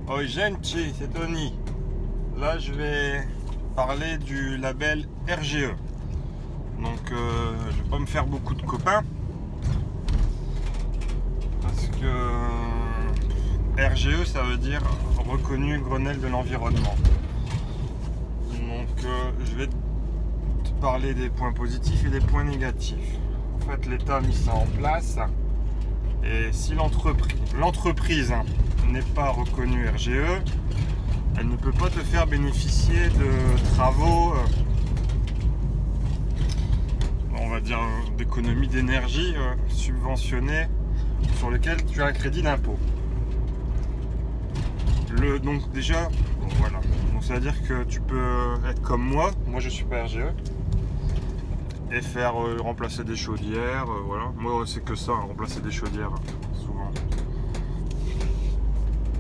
Oi gente, c'est Tony. Là je vais parler du label RGE. Donc je vais pas me faire beaucoup de copains parce que RGE ça veut dire reconnu Grenelle de l'environnement. Donc je vais te parler des points positifs et des points négatifs. En fait l'État a mis ça en place et si l'entreprise n'est pas reconnue RGE, elle ne peut pas te faire bénéficier de travaux, on va dire d'économie d'énergie subventionnés sur lesquels tu as un crédit d'impôt. Donc déjà, bon, voilà. Donc ça veut dire que tu peux être comme moi je suis pas RGE, et faire remplacer des chaudières, voilà. Moi c'est que ça, remplacer des chaudières, souvent.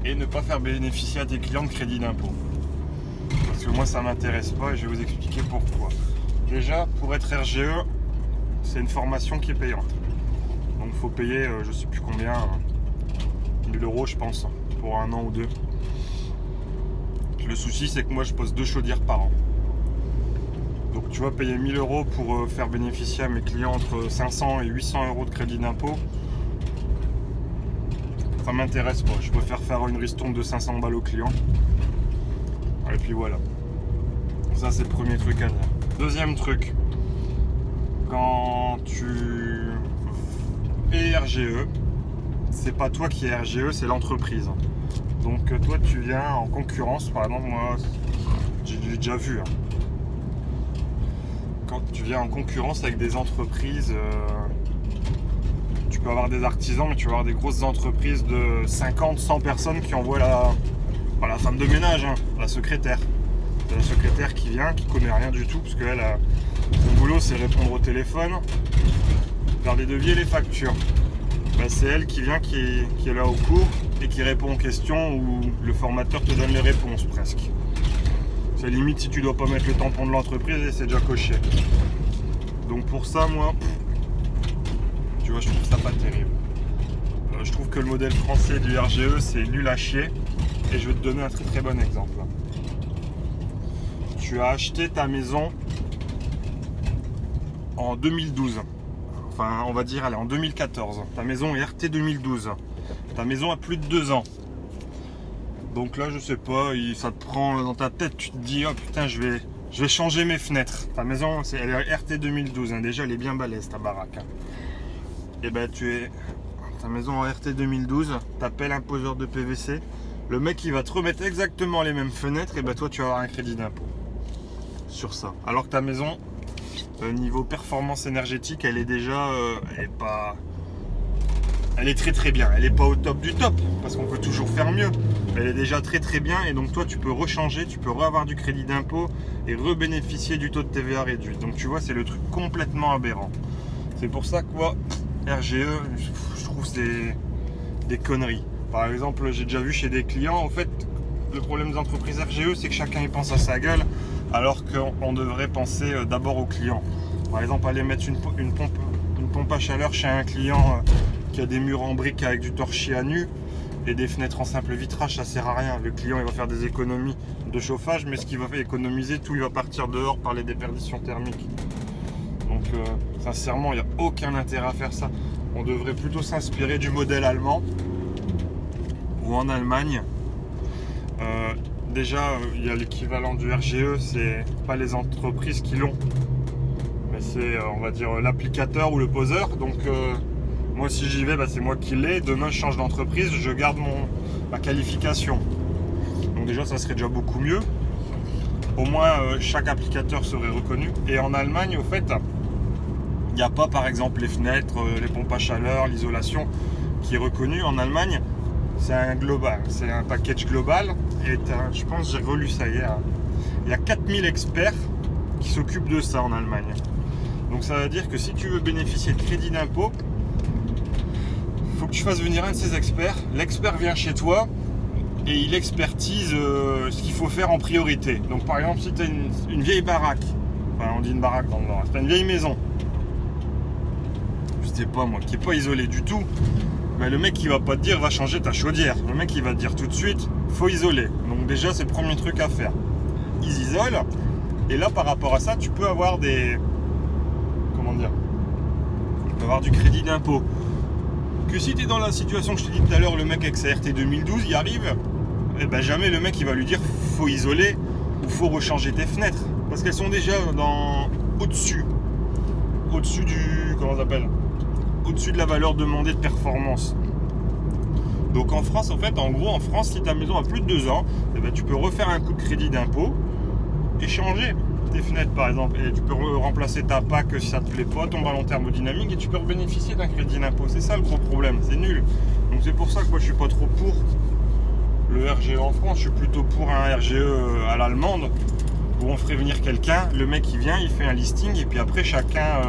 Et ne pas faire bénéficier à tes clients de crédit d'impôt. Parce que moi ça m'intéresse pas et je vais vous expliquer pourquoi. Déjà, pour être RGE, c'est une formation qui est payante. Donc il faut payer, je sais plus combien, 1000 € je pense, pour un an ou deux. Le souci c'est que moi je pose 2 chaudières par an. Donc tu vas payer 1000 € pour faire bénéficier à mes clients entre 500 et 800 € de crédit d'impôt. Ça m'intéresse pas, je préfère faire une ristourne de 500 balles au client. Et puis voilà. Ça c'est le premier truc à dire. Deuxième truc, quand tu es RGE, c'est pas toi qui es RGE, c'est l'entreprise. Donc toi tu viens en concurrence, par exemple moi j'ai déjà vu. Quand tu viens en concurrence avec des entreprises, tu peux avoir des artisans, mais tu vas avoir des grosses entreprises de 50, 100 personnes qui envoient la femme de ménage, la secrétaire. C'est la secrétaire qui vient, qui connaît rien du tout, parce qu'elle, son boulot c'est répondre au téléphone, faire les devis et les factures. Ben, c'est elle qui vient, qui est là au cours et qui répond aux questions où le formateur te donne les réponses presque. C'est limite si tu dois pas mettre le tampon de l'entreprise et c'est déjà coché. Donc pour ça, moi, tu vois, je trouve ça pas terrible. Je trouve que le modèle français du RGE c'est nul à chier. Et je vais te donner un très très bon exemple. Tu as acheté ta maison en 2012. Enfin, on va dire, allez, en 2014. Ta maison est RT 2012. Ta maison a plus de 2 ans. Donc là, je sais pas, ça te prend dans ta tête, tu te dis, oh putain, je vais changer mes fenêtres. Ta maison, elle est RT 2012, déjà, elle est bien balèze, ta baraque. Et ben, ta maison en RT 2012, t'appelles un poseur de PVC. Le mec, il va te remettre exactement les mêmes fenêtres, et ben toi, tu vas avoir un crédit d'impôt sur ça. Alors que ta maison, niveau performance énergétique, elle est déjà, elle est très très bien. Elle n'est pas au top du top, parce qu'on peut toujours faire mieux. Mais elle est déjà très très bien, et donc toi, tu peux rechanger, tu peux avoir du crédit d'impôt et rebénéficier du taux de TVA réduit. Donc tu vois, c'est le truc complètement aberrant. C'est pour ça que moi, RGE, je trouve c'est des conneries. Par exemple, j'ai déjà vu chez des clients, en fait, le problème des entreprises RGE, c'est que chacun y pense à sa gueule, alors qu'on devrait penser d'abord au client. Par exemple, aller mettre une pompe à chaleur chez un client qui a des murs en briques avec du torchis à nu et des fenêtres en simple vitrage, ça sert à rien. Le client, il va faire des économies de chauffage, mais ce qu'il va économiser, tout il va partir dehors par les déperditions thermiques. Donc, sincèrement, il n'y a aucun intérêt à faire ça. On devrait plutôt s'inspirer du modèle allemand ou en Allemagne. Déjà, il y a l'équivalent du RGE, c'est pas les entreprises qui l'ont, mais c'est, on va dire, l'applicateur ou le poseur. Donc, moi, si j'y vais, c'est moi qui l'ai. Demain, je change d'entreprise, je garde ma qualification. Donc déjà, ça serait déjà beaucoup mieux. Au moins, chaque applicateur serait reconnu. Et en Allemagne, au fait, il n'y a pas, par exemple, les fenêtres, les pompes à chaleur, l'isolation qui est reconnue. En Allemagne, c'est un global, c'est un package global. Et je pense, j'ai relu ça hier. Il y a 4000 experts qui s'occupent de ça en Allemagne. Donc ça veut dire que si tu veux bénéficier de crédit d'impôt, il faut que tu fasses venir un de ces experts. L'expert vient chez toi et il expertise ce qu'il faut faire en priorité. Donc par exemple, si tu as une vieille baraque, enfin on dit une baraque dans le Nord, si tu as une vieille maison, je sais pas moi, qui n'est pas isolée du tout, ben, le mec il va pas te dire va changer ta chaudière. Le mec il va te dire tout de suite faut isoler. Donc déjà c'est le premier truc à faire. Ils isolent. Et là par rapport à ça tu peux avoir des... Comment dire? Tu peux avoir du crédit d'impôt. Que si tu es dans la situation que je t'ai dit tout à l'heure, le mec avec sa RT 2012 il arrive, et ben jamais le mec il va lui dire faut isoler ou faut rechanger tes fenêtres. Parce qu'elles sont déjà au-dessus du... Comment ça s'appelle? Au-dessus de la valeur demandée de performance. Donc en France, en fait, en gros, en France, si ta maison a plus de 2 ans, eh ben, tu peux refaire un coup de crédit d'impôt et changer tes fenêtres, par exemple. Et tu peux remplacer ta PAC si ça te plaît pas, ton ballon thermodynamique, et tu peux bénéficier d'un crédit d'impôt. C'est ça le gros problème, c'est nul. Donc c'est pour ça que moi je suis pas trop pour le RGE en France. Je suis plutôt pour un RGE à l'allemande, où on ferait venir quelqu'un, le mec il vient, il fait un listing, et puis après chacun...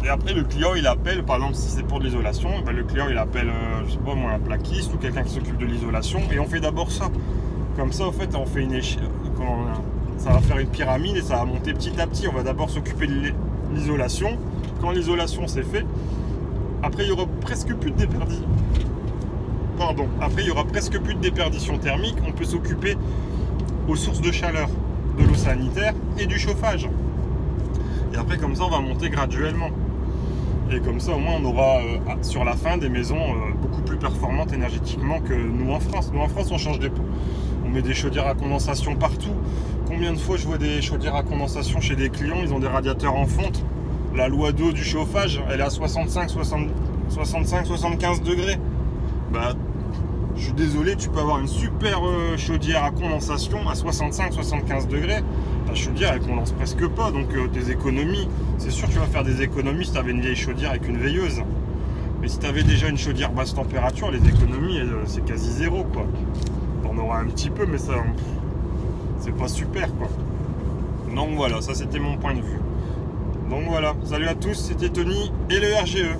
Et après le client il appelle, par exemple si c'est pour de l'isolation, ben, le client il appelle, je sais pas moi, un plaquiste ou quelqu'un qui s'occupe de l'isolation, et on fait d'abord ça. Comme ça, en fait, on fait une échelle, ça va faire une pyramide et ça va monter petit à petit. On va d'abord s'occuper de l'isolation. Quand l'isolation c'est fait, après il y aura presque plus de déperdition. Pardon. Après il y aura presque plus de déperdition thermique. On peut s'occuper aux sources de chaleur, de l'eau sanitaire et du chauffage. Et après comme ça on va monter graduellement. Et comme ça au moins on aura sur la fin des maisons beaucoup plus performantes énergétiquement que nous en France. Nous en France on change on met des chaudières à condensation partout. Combien de fois je vois des chaudières à condensation chez des clients, ils ont des radiateurs en fonte. La loi d'eau du chauffage, elle est à 65-75 degrés. Bah, je suis désolé, tu peux avoir une super chaudière à condensation à 65-75 degrés. Ta chaudière, elle condense presque pas, donc tes économies, c'est sûr que tu vas faire des économies si tu avais une vieille chaudière avec une veilleuse. Mais si tu avais déjà une chaudière basse température, les économies, c'est quasi zéro, quoi. On aura un petit peu, mais ça, c'est pas super, quoi. Donc voilà, ça c'était mon point de vue. Donc voilà, salut à tous, c'était Tony et le RGE.